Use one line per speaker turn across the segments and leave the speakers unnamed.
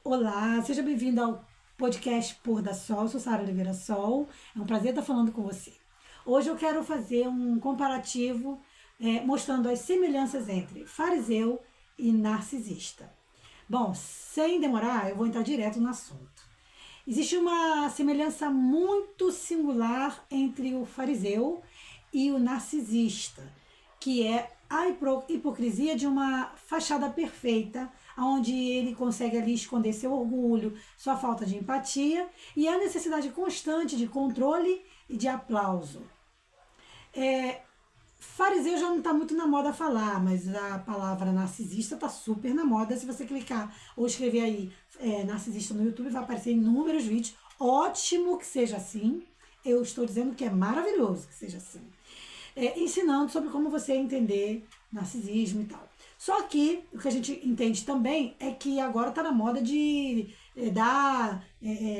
Olá, seja bem-vindo ao podcast Pôr da Sol. Eu sou Sara Oliveira Sol. É um prazer estar falando com você. Hoje eu quero fazer um comparativo mostrando as semelhanças entre fariseu e narcisista. Bom, sem demorar, eu vou entrar direto no assunto. Existe uma semelhança muito singular entre o fariseu e o narcisista, que é a hipocrisia de uma fachada perfeita, onde ele consegue ali esconder seu orgulho, sua falta de empatia e a necessidade constante de controle e de aplauso. Fariseu já não está muito na moda falar, mas a palavra narcisista está super na moda. Se você clicar ou escrever aí narcisista no YouTube, vai aparecer inúmeros vídeos. Ótimo que seja assim. Eu estou dizendo que é maravilhoso que seja assim. Ensinando sobre como você entender narcisismo e tal. Só que o que a gente entende também é que agora está na moda de dar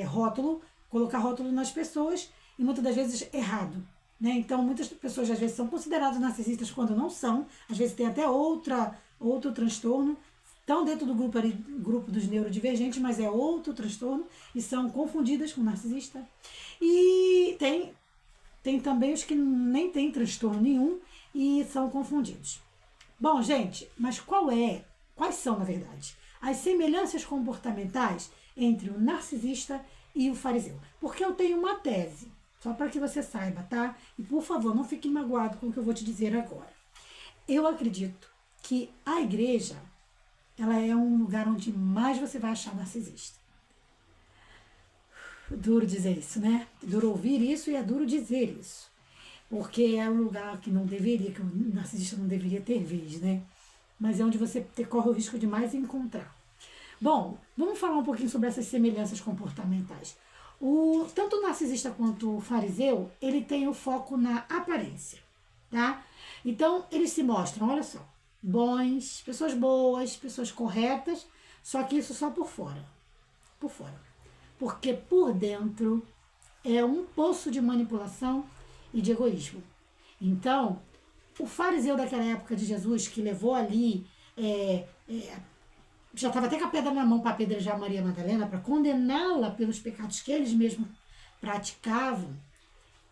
rótulo, colocar rótulo nas pessoas e muitas das vezes errado. Né? Então, muitas pessoas às vezes são consideradas narcisistas quando não são, às vezes tem até outro transtorno, estão dentro do grupo dos neurodivergentes, mas é outro transtorno e são confundidas com narcisista. E tem também os que nem têm transtorno nenhum e são confundidos. Bom, gente, mas quais são, na verdade, as semelhanças comportamentais entre o narcisista e o fariseu? Porque eu tenho uma tese. Só para que você saiba, tá? E por favor, não fique magoado com o que eu vou te dizer agora. Eu acredito que a igreja, ela é um lugar onde mais você vai achar narcisista. Duro dizer isso, né? Duro ouvir isso e é duro dizer isso. Porque é um lugar que que o narcisista não deveria ter vez, né? Mas é onde você corre o risco de mais encontrar. Bom, vamos falar um pouquinho sobre essas semelhanças comportamentais. Tanto o narcisista quanto o fariseu, ele tem o foco na aparência, tá? Então, eles se mostram, olha só, bons, pessoas boas, pessoas corretas, só que isso só por fora. Por fora. Porque por dentro é um poço de manipulação e de egoísmo. Então, o fariseu daquela época de Jesus, que levou ali já estava até com a pedra na mão para apedrejar Maria Madalena, para condená-la pelos pecados que eles mesmos praticavam,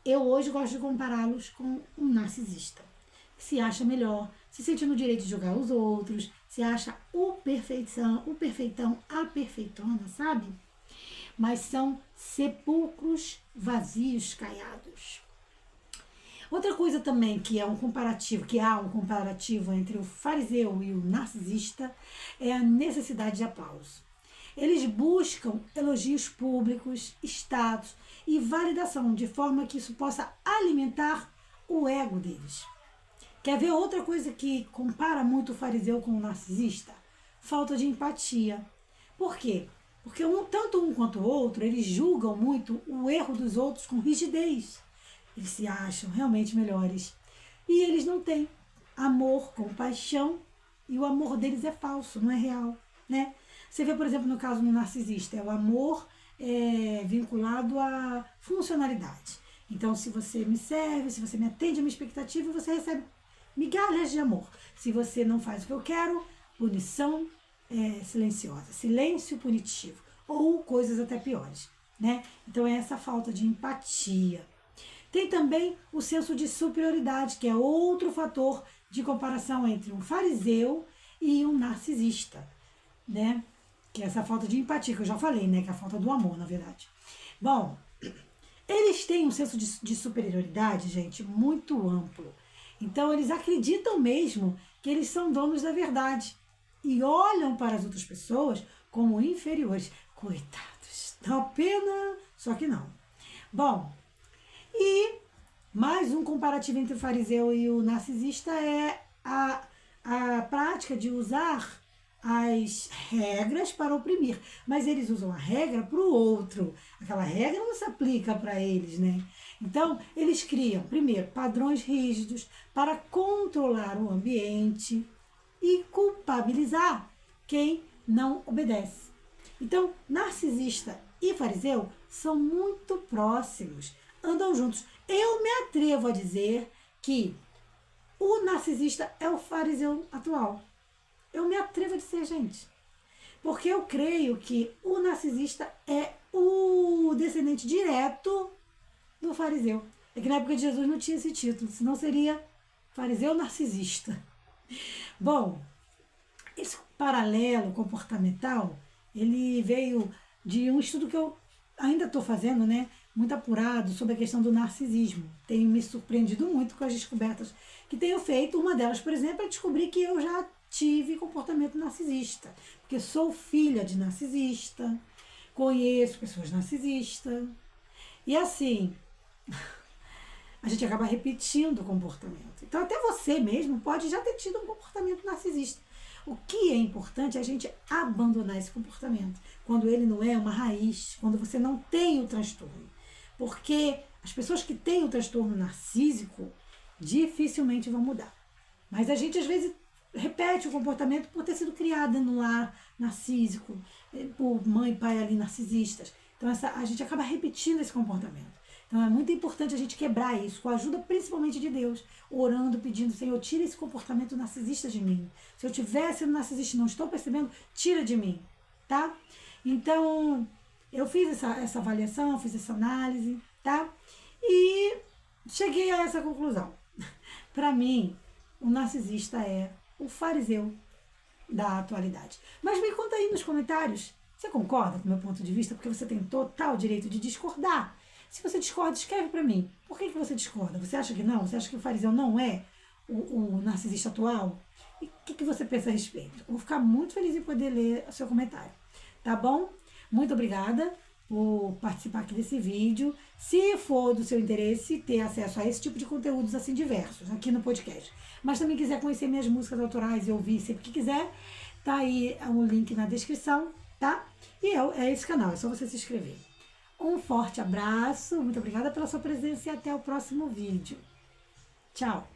eu hoje gosto de compará-los com um narcisista, que se acha melhor, se sente no direito de julgar os outros, se acha o perfeitão, a perfeitona, sabe? Mas são sepulcros vazios, caiados. Outra coisa também que há um comparativo entre o fariseu e o narcisista é a necessidade de aplauso. Eles buscam elogios públicos, status e validação, de forma que isso possa alimentar o ego deles. Quer ver outra coisa que compara muito o fariseu com o narcisista? Falta de empatia. Por quê? Porque tanto um quanto o outro, eles julgam muito o erro dos outros com rigidez. Eles se acham realmente melhores. E eles não têm amor, compaixão, e o amor deles é falso, não é real. Né? Você vê, por exemplo, no caso do narcisista, é o amor vinculado à funcionalidade. Então, se você me serve, se você me atende a minha expectativa, você recebe migalhas de amor. Se você não faz o que eu quero, punição silenciosa, silêncio punitivo, ou coisas até piores. Né? Então, é essa falta de empatia. Tem também o senso de superioridade, que é outro fator de comparação entre um fariseu e um narcisista, né? Que é essa falta de empatia, que eu já falei, né? Que é a falta do amor, na verdade. Bom, eles têm um senso de superioridade, gente, muito amplo. Então, eles acreditam mesmo que eles são donos da verdade e olham para as outras pessoas como inferiores. Coitados, dá pena, só que não. Bom, e mais um comparativo entre o fariseu e o narcisista é a prática de usar as regras para oprimir. Mas eles usam a regra para o outro. Aquela regra não se aplica para eles, né? Então, eles criam, primeiro, padrões rígidos para controlar o ambiente e culpabilizar quem não obedece. Então, narcisista e fariseu são muito próximos, andam juntos. Eu me atrevo a dizer que o narcisista é o fariseu atual. Eu me atrevo a dizer, gente. Porque eu creio que o narcisista é o descendente direto do fariseu. É que na época de Jesus não tinha esse título, senão seria fariseu narcisista. Bom, esse paralelo comportamental, ele veio de um estudo que eu ainda estou fazendo, né? Muito apurado sobre a questão do narcisismo. Tenho me surpreendido muito com as descobertas que tenho feito. Uma delas, por exemplo, é descobrir que eu já tive comportamento narcisista. Porque sou filha de narcisista, conheço pessoas narcisistas. E assim, a gente acaba repetindo o comportamento. Então, até você mesmo pode já ter tido um comportamento narcisista. O que é importante é a gente abandonar esse comportamento, quando ele não é uma raiz, quando você não tem o transtorno. Porque as pessoas que têm o transtorno narcísico dificilmente vão mudar. Mas a gente, às vezes, repete o comportamento por ter sido criada no lar narcísico, por mãe e pai ali narcisistas. Então, a gente acaba repetindo esse comportamento. Então é muito importante a gente quebrar isso, com a ajuda principalmente de Deus, orando, pedindo, Senhor, tira esse comportamento narcisista de mim. Se eu estiver sendo narcisista e não estou percebendo, tira de mim, tá? Então, eu fiz essa avaliação, fiz essa análise, tá? E cheguei a essa conclusão. Para mim, o narcisista é o fariseu da atualidade. Mas me conta aí nos comentários, você concorda com o meu ponto de vista? Porque você tem total direito de discordar. Se você discorda, escreve para mim. Por que você discorda? Você acha que não? Você acha que o fariseu não é o narcisista atual? E o que você pensa a respeito? Eu vou ficar muito feliz em poder ler o seu comentário. Tá bom? Muito obrigada por participar aqui desse vídeo. Se for do seu interesse ter acesso a esse tipo de conteúdos assim diversos aqui no podcast, mas também quiser conhecer minhas músicas autorais e ouvir sempre que quiser, tá aí o link na descrição, tá? E é esse canal, é só você se inscrever. Um forte abraço, muito obrigada pela sua presença e até o próximo vídeo. Tchau!